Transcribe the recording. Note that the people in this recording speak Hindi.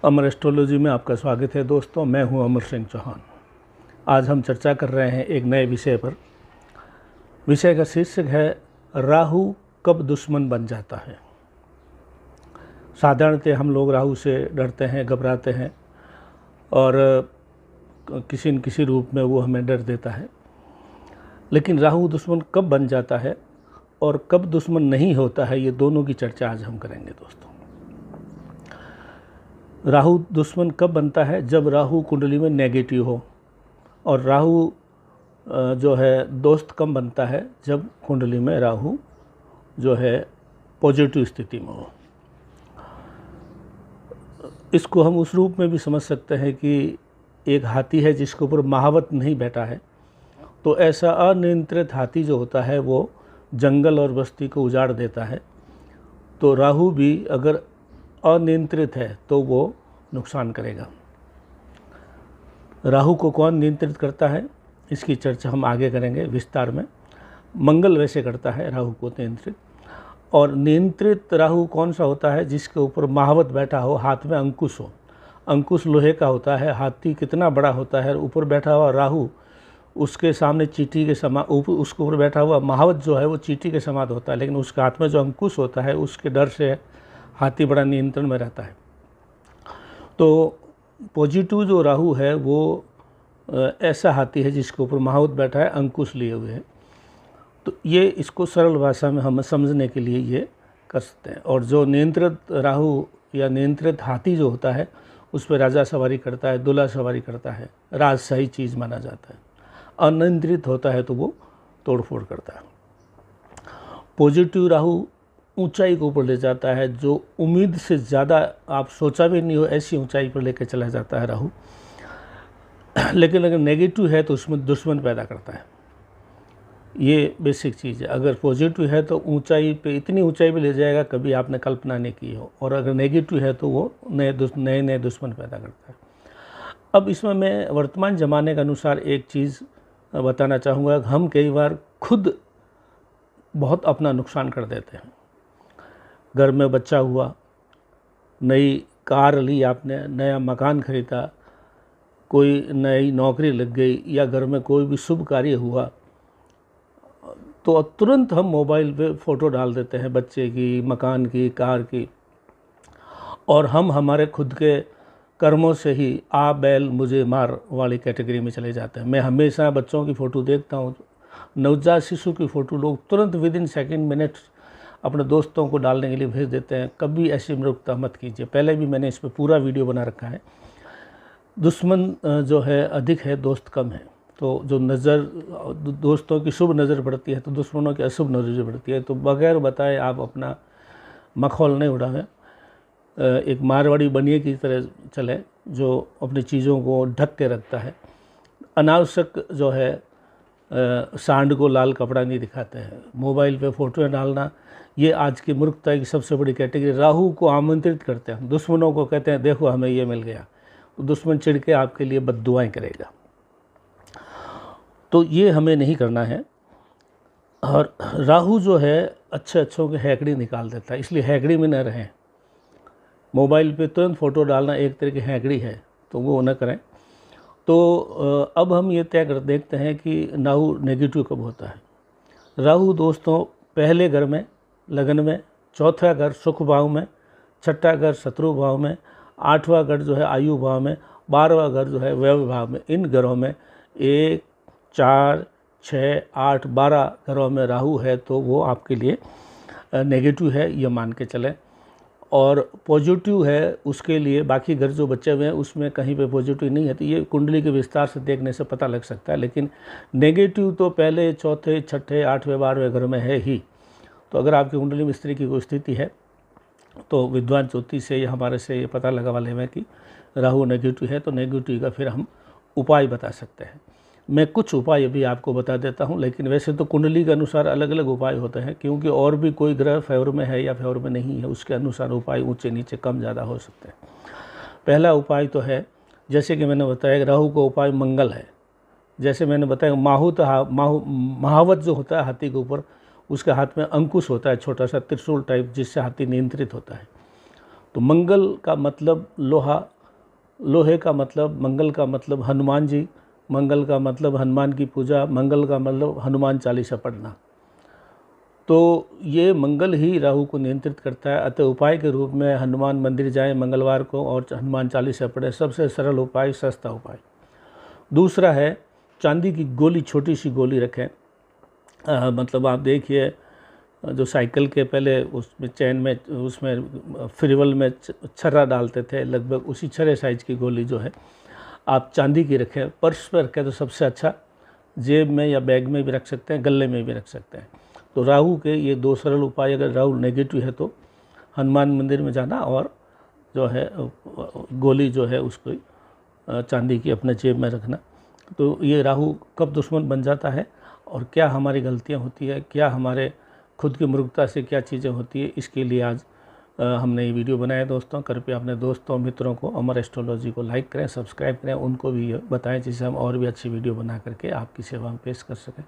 अमर एस्ट्रोलॉजी में आपका स्वागत है दोस्तों। मैं हूं अमर सिंह चौहान। आज हम चर्चा कर रहे हैं एक नए विषय पर। विषय का शीर्षक है राहु कब दुश्मन बन जाता है। साधारणतः हम लोग राहु से डरते हैं, घबराते हैं और किसी न किसी रूप में वो हमें डर देता है। लेकिन राहु दुश्मन कब बन जाता है और कब दुश्मन नहीं होता है, ये दोनों की चर्चा आज हम करेंगे दोस्तों। राहु दुश्मन कब बनता है? जब राहु कुंडली में नेगेटिव हो। और राहु जो है दोस्त कब बनता है? जब कुंडली में राहु जो है पॉजिटिव स्थिति में हो। इसको हम उस रूप में भी समझ सकते हैं कि एक हाथी है जिसके ऊपर महावत नहीं बैठा है, तो ऐसा अनियंत्रित हाथी जो होता है वो जंगल और बस्ती को उजाड़ देता है। तो राहु भी अगर अनियंत्रित है तो वो नुकसान करेगा। राहु को कौन नियंत्रित करता है, इसकी चर्चा हम आगे करेंगे विस्तार में। मंगल वैसे करता है राहु को नियंत्रित। और नियंत्रित राहु कौन सा होता है? जिसके ऊपर महावत बैठा हो, हाथ में अंकुश हो। अंकुश लोहे का होता है। हाथी कितना बड़ा होता है, ऊपर बैठा हुआ राहु उसके सामने चींटी के समान, उसके ऊपर बैठा हुआ महावत जो है वो चींटी के समान होता है, लेकिन उसके हाथ में जो अंकुश होता है उसके डर से हाथी बड़ा नियंत्रण में रहता है। तो पॉजिटिव जो राहु है वो ऐसा हाथी है जिसके ऊपर महावत बैठा है, अंकुश लिए हुए है। तो ये इसको सरल भाषा में हम समझने के लिए ये कर सकते हैं। और जो नियंत्रित राहु या नियंत्रित हाथी जो होता है उस पर राजा सवारी करता है, दूल्हा सवारी करता है, राजशाही चीज़ माना जाता है। अनियंत्रित होता है तो वो तोड़फोड़ करता है। पॉजिटिव राहु ऊंचाई को ऊपर ले जाता है, जो उम्मीद से ज़्यादा आप सोचा भी नहीं हो ऐसी ऊंचाई पर लेकर चला जाता है राहु। लेकिन अगर नेगेटिव है तो उसमें दुश्मन पैदा करता है। ये बेसिक चीज़ है। अगर पॉजिटिव है तो ऊंचाई पे इतनी ऊंचाई पे ले जाएगा कभी आपने कल्पना नहीं की हो, और अगर नेगेटिव है तो वो नए दुश्मन पैदा करता है। अब इसमें मैं वर्तमान ज़माने के अनुसार एक चीज़ बताना चाहूँगा। हम कई बार खुद बहुत अपना नुकसान कर देते हैं। घर में बच्चा हुआ, नई कार ली आपने, नया मकान खरीदा, कोई नई नौकरी लग गई, या घर में कोई भी शुभ कार्य हुआ तो तुरंत हम मोबाइल पे फ़ोटो डाल देते हैं बच्चे की, मकान की, कार की। और हम हमारे खुद के कर्मों से ही आ बैल मुझे मार वाली कैटेगरी में चले जाते हैं। मैं हमेशा बच्चों की फ़ोटो देखता हूँ, नवजात शिशु की फ़ोटो लोग तुरंत विदिन सेकेंड मिनट अपने दोस्तों को डालने के लिए भेज देते हैं। कभी ऐसी मूर्खता मत कीजिए। पहले भी मैंने इस पर पूरा वीडियो बना रखा है। दुश्मन जो है अधिक है, दोस्त कम है। तो जो नज़र दोस्तों की शुभ नज़र पड़ती है तो दुश्मनों की अशुभ नज़र पड़ती है। तो बगैर बताए आप अपना मखौल नहीं उड़ावें। एक मारवाड़ी बनिए की तरह चले जो अपनी चीज़ों को ढक के रखता है। अनावश्यक जो है सांड को लाल कपड़ा नहीं दिखाते हैं। मोबाइल पे फ़ोटो डालना ये आज की मूर्खता की सबसे बड़ी कैटेगरी। राहु को आमंत्रित करते हैं, दुश्मनों को कहते हैं देखो हमें ये मिल गया। तो दुश्मन चिढ़ के आपके लिए बद्दुआएं करेगा। तो ये हमें नहीं करना है। और राहु जो है अच्छों के हैकड़ी निकाल देता है, इसलिए हैकड़ी में न रहें। मोबाइल पे तुरंत फ़ोटो डालना एक तरह की हैकड़ी है, तो वो न करें। तो अब हम ये तय कर देखते हैं कि राहु नेगेटिव कब होता है। राहु दोस्तों पहले घर में, लगन में, चौथा घर सुख भाव में, छठा घर शत्रु भाव में, आठवां घर जो है आयु भाव में, 12वां घर जो है व्यय भाव में। इन घरों में 1, 4, 6, 8, 12 घरों में राहु है तो वो आपके लिए नेगेटिव है, ये मान के चलें। और पॉजिटिव है उसके लिए बाकी घर जो बचे हुए हैं उसमें कहीं पे पॉजिटिव नहीं है। तो ये कुंडली के विस्तार से देखने से पता लग सकता है। लेकिन नेगेटिव तो पहले, चौथे, छठे, 8वें, 12वें घर में है ही। तो अगर आपकी कुंडली में स्त्री की कोई स्थिति है तो विद्वान ज्योतिष से या हमारे से ये पता लगा वाले में कि राहु नेगेटिव है, तो नेगेटिव का फिर हम उपाय बता सकते हैं। मैं कुछ उपाय अभी आपको बता देता हूं, लेकिन वैसे तो कुंडली के अनुसार अलग अलग उपाय होते हैं, क्योंकि और भी कोई ग्रह फेवर में है या फेवर में नहीं है, उसके अनुसार उपाय ऊंचे नीचे कम ज़्यादा हो सकते हैं। पहला उपाय तो है, जैसे कि मैंने बताया राहु का उपाय मंगल है। जैसे मैंने बताया महावत जो होता है हाथी के ऊपर, उसके हाथ में अंकुश होता है, छोटा सा त्रिशूल टाइप, जिससे हाथी नियंत्रित होता है। तो मंगल का मतलब लोहा, लोहे का मतलब, मंगल का मतलब हनुमान जी, मंगल का मतलब हनुमान की पूजा, मंगल का मतलब हनुमान चालीसा पढ़ना। तो ये मंगल ही राहु को नियंत्रित करता है। अतः उपाय के रूप में हनुमान मंदिर जाएं मंगलवार को और हनुमान चालीसा पढ़ें, सबसे सरल उपाय, सस्ता उपाय। दूसरा है चांदी की गोली, छोटी सी गोली रखें। मतलब आप देखिए जो साइकिल के पहले उसमें चैन में, उसमें फ्रिवल में छर्रा डालते थे, लगभग उसी छर्रे साइज की गोली जो है आप चांदी की रखें। पर्स पर रखें तो सबसे अच्छा, जेब में या बैग में भी रख सकते हैं, गले में भी रख सकते हैं। तो राहु के ये 2 सरल उपाय, अगर राहु नेगेटिव है तो हनुमान मंदिर में जाना और जो है गोली जो है उसको चांदी की अपने जेब में रखना। तो ये राहु कब दुश्मन बन जाता है और क्या हमारी गलतियां होती है, क्या हमारे खुद की मूर्खता से क्या चीज़ें होती है, इसके लिए आज हमने ये वीडियो बनाया। दोस्तों कृपया अपने दोस्तों मित्रों को अमर एस्ट्रोलॉजी को लाइक करें, सब्सक्राइब करें, उनको भी बताएं जिससे हम और भी अच्छी वीडियो बना करके आपकी सेवा में पेश कर सकें।